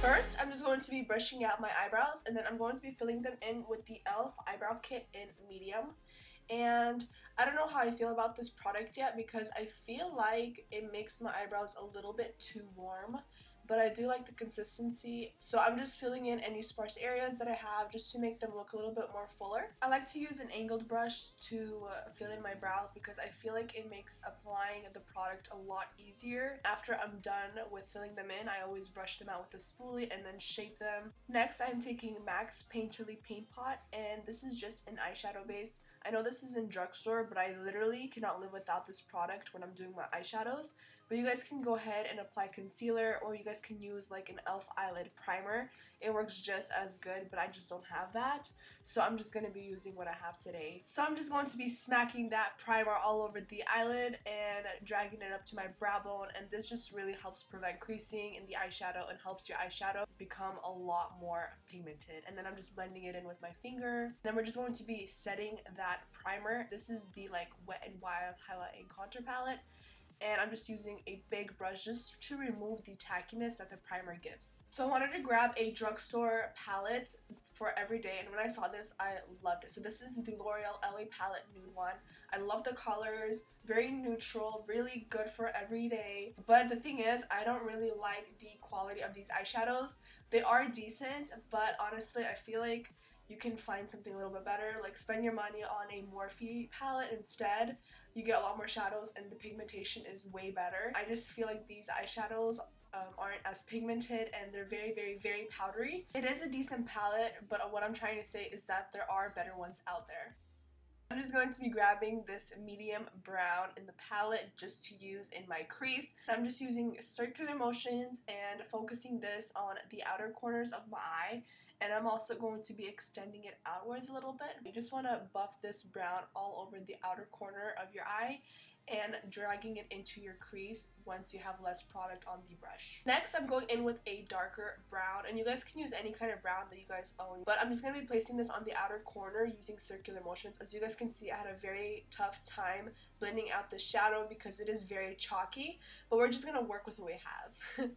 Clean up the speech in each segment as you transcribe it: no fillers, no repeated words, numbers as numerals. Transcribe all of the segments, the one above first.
First, I'm just going to be brushing out my eyebrows, and then I'm going to be filling them in with the e.l.f. Eyebrow Kit in Medium. And I don't know how I feel about this product yet because I feel like it makes my eyebrows a little bit too warm, but I do like the consistency, so I'm just filling in any sparse areas that I have just to make them look a little bit more fuller. I like to use an angled brush to fill in my brows because I feel like it makes applying the product a lot easier. After I'm done with filling them in, I always brush them out with a spoolie and then shape them. Next, I'm taking MAC's Painterly Paint Pot, and this is just an eyeshadow base. I know this is in Drugstore, but I literally cannot live without this product when I'm doing my eyeshadows. But you guys can go ahead and apply concealer, or you guys can use like an e.l.f. eyelid primer. It works just as good, but I just don't have that. So I'm just going to be using what I have today. So I'm just going to be smacking that primer all over the eyelid and dragging it up to my brow bone. And this just really helps prevent creasing in the eyeshadow and helps your eyeshadow become a lot more pigmented. And then I'm just blending it in with my finger. Then we're just going to be setting that primer. This is the like Wet n Wild Highlight and Contour palette. And I'm just using a big brush just to remove the tackiness that the primer gives. So I wanted to grab a Drugstore palette for every day, and when I saw this, I loved it. So this is the L'Oreal LA Palette Nude one. I love the colors, very neutral, really good for every day. But the thing is, I don't really like the quality of these eyeshadows. They are decent, but honestly, I feel like you can find something a little bit better. Like, spend your money on a Morphe palette instead. You get a lot more shadows and the pigmentation is way better. I just feel like these eyeshadows aren't as pigmented and they're very, very, very powdery. It is a decent palette, but what I'm trying to say is that there are better ones out there. I'm just going to be grabbing this medium brown in the palette just to use in my crease. I'm just using circular motions and focusing this on the outer corners of my eye. And I'm also going to be extending it outwards a little bit. You just want to buff this brown all over the outer corner of your eye and dragging it into your crease once you have less product on the brush. Next, I'm going in with a darker brown, and you guys can use any kind of brown that you guys own, but I'm just going to be placing this on the outer corner using circular motions. As you guys can see, I had a very tough time blending out the shadow because it is very chalky, but we're just going to work with what we have.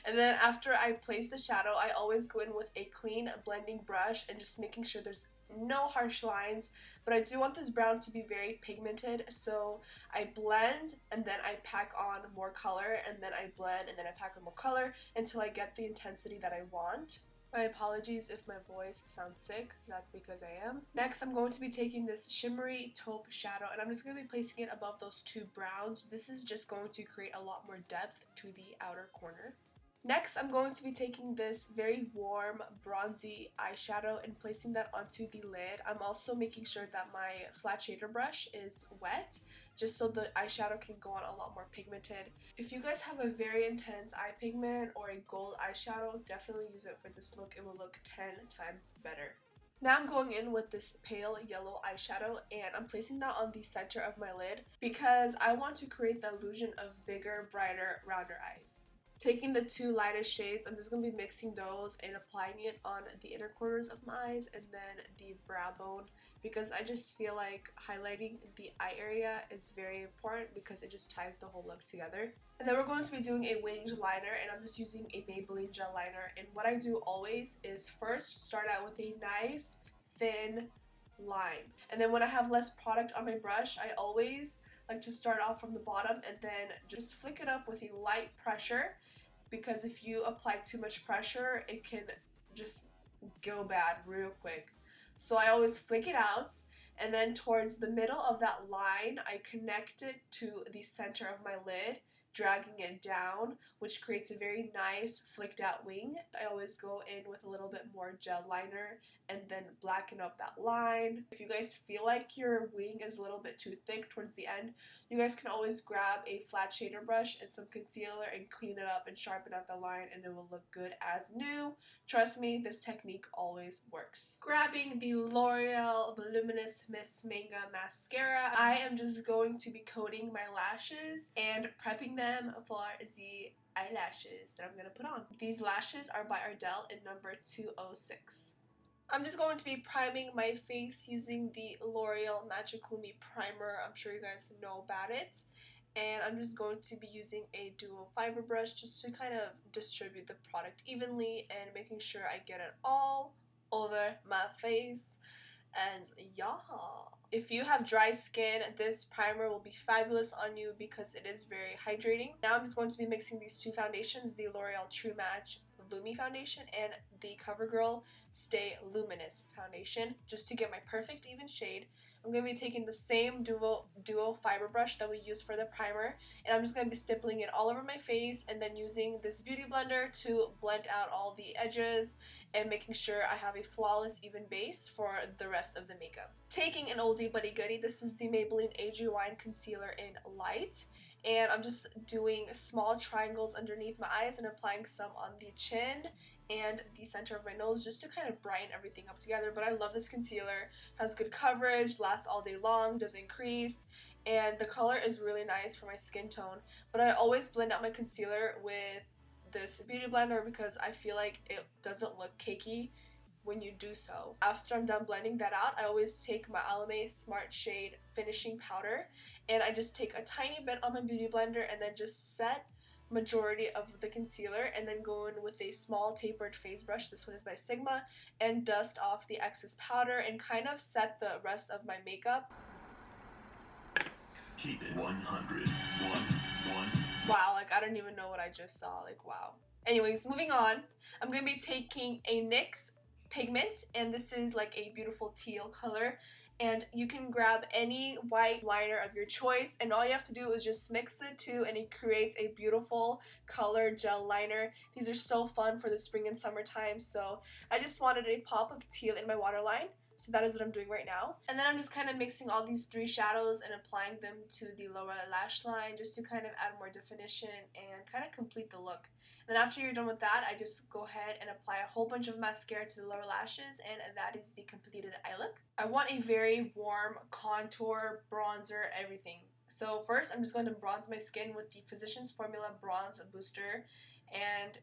And then after I place the shadow, I always go in with a clean blending brush and just making sure there's no harsh lines, but I do want this brown to be very pigmented, so I blend and then I pack on more color, and then I blend and then I pack on more color until I get the intensity that I want. My apologies if my voice sounds sick, that's because I am. Next, I'm going to be taking this shimmery taupe shadow and I'm just going to be placing it above those two browns. This is just going to create a lot more depth to the outer corner. Next, I'm going to be taking this very warm bronzy eyeshadow and placing that onto the lid. I'm also making sure that my flat shader brush is wet, just so the eyeshadow can go on a lot more pigmented. If you guys have a very intense eye pigment or a gold eyeshadow, definitely use it for this look. It will look 10 times better. Now I'm going in with this pale yellow eyeshadow and I'm placing that on the center of my lid because I want to create the illusion of bigger, brighter, rounder eyes. Taking the two lightest shades, I'm just going to be mixing those and applying it on the inner corners of my eyes and then the brow bone, because I just feel like highlighting the eye area is very important because it just ties the whole look together. And then we're going to be doing a winged liner, and I'm just using a Maybelline Gel Liner. And what I do always is first start out with a nice thin line, and then when I have less product on my brush, I always like to start off from the bottom and then just flick it up with a light pressure, because if you apply too much pressure, it can just go bad real quick. So I always flick it out, and then towards the middle of that line, I connect it to the center of my lid, dragging it down, which creates a very nice flicked out wing. I always go in with a little bit more gel liner and then blacken up that line. If you guys feel like your wing is a little bit too thick towards the end, you guys can always grab a flat shader brush and some concealer and clean it up and sharpen out the line, and it will look good as new. Trust me, this technique always works. Grabbing the L'Oreal Voluminous Miss Manga Mascara, I am just going to be coating my lashes and prepping them for the eyelashes that I'm going to put on. These lashes are by Ardell in number 206. I'm just going to be priming my face using the L'Oreal Magical Me Primer. I'm sure you guys know about it. and I'm just going to be using a dual fiber brush just to kind of distribute the product evenly and making sure I get it all over my face. And yeah, if you have dry skin, this primer will be fabulous on you because it is very hydrating. Now I'm just going to be mixing these two foundations, the L'Oreal True Match Lumi foundation and the CoverGirl Stay Luminous foundation, just to get my perfect even shade. I'm going to be taking the same duo fiber brush that we used for the primer, and I'm just going to be stippling it all over my face and then using this beauty blender to blend out all the edges and making sure I have a flawless even base for the rest of the makeup. Taking an oldie but a goodie, this is the Maybelline Age Rewind Concealer in Light. And I'm just doing small triangles underneath my eyes and applying some on the chin and the center of my nose just to kind of brighten everything up together. But I love this concealer. Has good coverage, lasts all day long, doesn't crease, and the color is really nice for my skin tone. But I always blend out my concealer with this beauty blender because I feel like it doesn't look cakey when you do so. After I'm done blending that out, I always take my Alame Smart Shade Finishing Powder and I just take a tiny bit on my beauty blender and then just set majority of the concealer and then go in with a small tapered face brush, this one is by Sigma, and dust off the excess powder and kind of set the rest of my makeup. Keep it 100. Wow, like I don't even know what I just saw, like wow. Anyways, moving on, I'm going to be taking a NYX pigment, and this is like a beautiful teal color, and you can grab any white liner of your choice and all you have to do is just mix the two and it creates a beautiful color gel liner. These are so fun for the spring and summertime, so I just wanted a pop of teal in my waterline. So that is what I'm doing right now. And then I'm just kind of mixing all these three shadows and applying them to the lower lash line just to kind of add more definition and kind of complete the look. And then after you're done with that, I just go ahead and apply a whole bunch of mascara to the lower lashes, and that is the completed eye look. I want a very warm contour, bronzer, everything. So first I'm just going to bronze my skin with the Physicians Formula Bronze Booster, and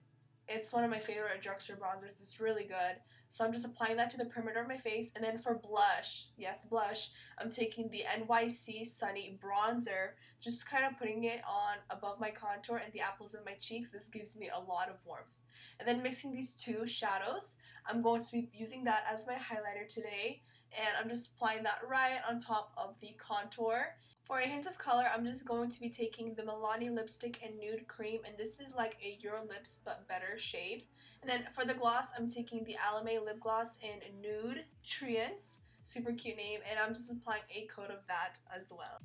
it's one of my favorite drugstore bronzers. It's really good. So I'm just applying that to the perimeter of my face. And then for blush, yes, blush, I'm taking the NYC Sunny Bronzer, just kind of putting it on above my contour and the apples of my cheeks. This gives me a lot of warmth. And then mixing these two shadows, I'm going to be using that as my highlighter today. And I'm just applying that right on top of the contour. For a hint of color, I'm just going to be taking the Milani lipstick in Nude Cream, and this is like a Euro Lips but better shade. And then for the gloss, I'm taking the Alame lip gloss in Nude Treance, super cute name, and I'm just applying a coat of that as well.